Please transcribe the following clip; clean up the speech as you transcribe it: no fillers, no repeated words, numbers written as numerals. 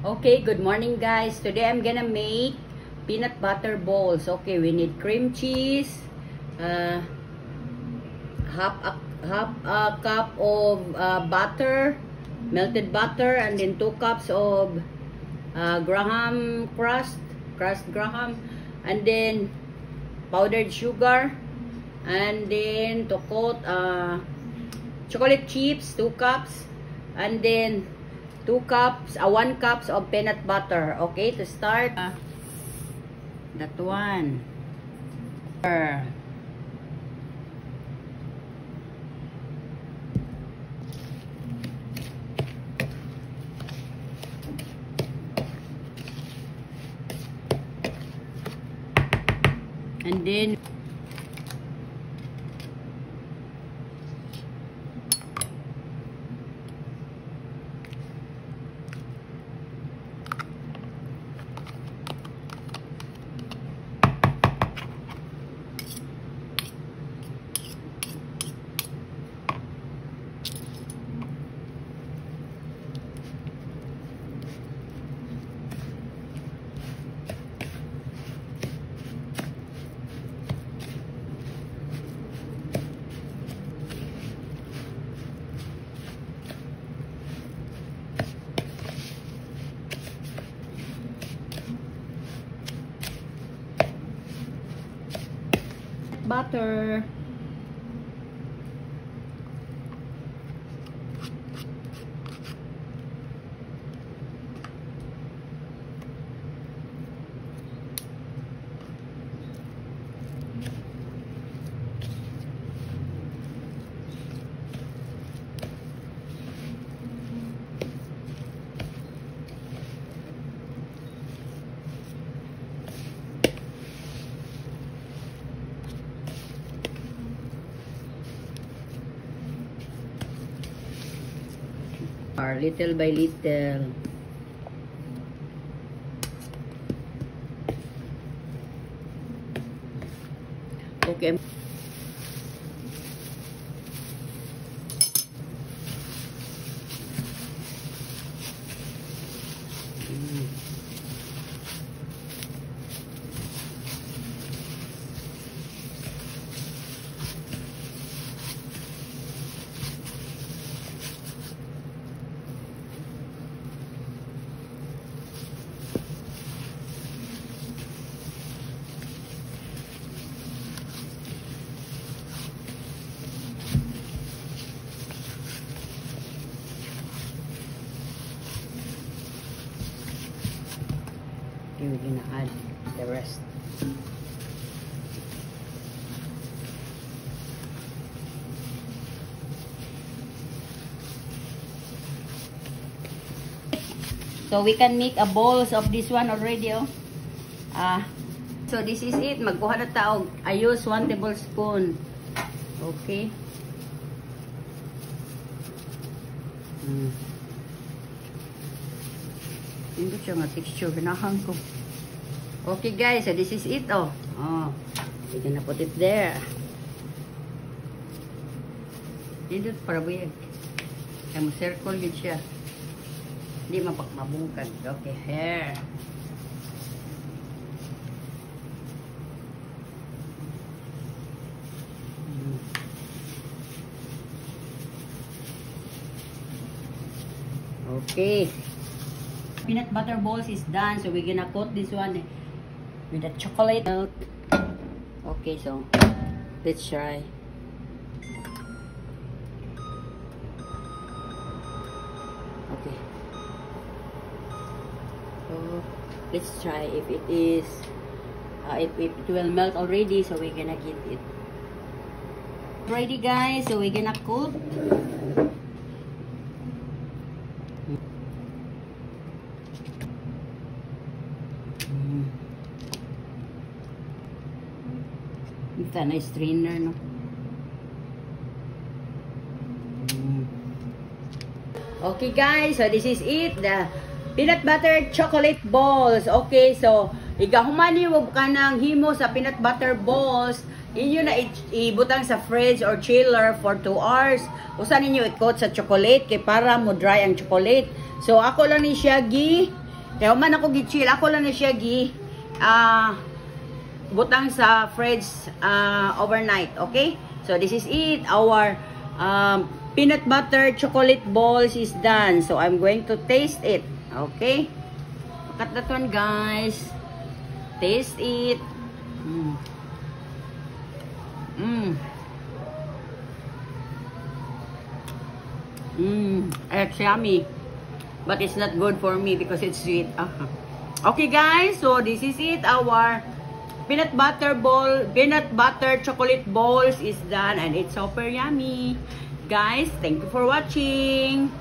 Okay, good morning guys. Today I'm gonna make peanut butter balls. Okay, we need cream cheese, half a cup of butter, melted butter, and then 2 cups of graham crushed graham, and then powdered sugar, and then to coat chocolate chips, 2 cups, and then 1 cups of peanut butter. Okay, to start that one. And then butter. Little by little. Okay. We're gonna add the rest. So we can make a balls of this one already. So this is it. Magkuha na taog. I use 1 tablespoon. Okay. Hindi siya nga texture. Ganahan ko. Okay guys, so this is it. We're gonna put it there. Dito para buyag. Kaya mo circle yun siya. Hindi mapakmabungkag. Okay, here. Okay. Peanut butter balls is done, so we're gonna coat this one with the chocolate milk. Okay, so let's try. Okay, so let's try if it is if it will melt already. So we're gonna get it ready, guys. So we're gonna coat. Ito na strainer, no? Okay guys, so this is it, the peanut butter chocolate balls. Okay, so igahumani mo ka ng himo sa peanut butter balls. Inyo na ibutang sa fridge or chiller for 2 hours. Usa ninyo i-coat sa chocolate kay para mo dry ang chocolate. So ako lang ni siya Kaya man ako gi-chill. Ako lang na siya butang sa fridge overnight. Okay? So, this is it. Our peanut butter chocolate balls is done. So, I'm going to taste it. Okay? Cut that one, guys. Taste it. It's yummy. But it's not good for me because it's sweet. Okay, guys. So, this is it. Our peanut butter chocolate balls is done. And it's super yummy. Guys, thank you for watching.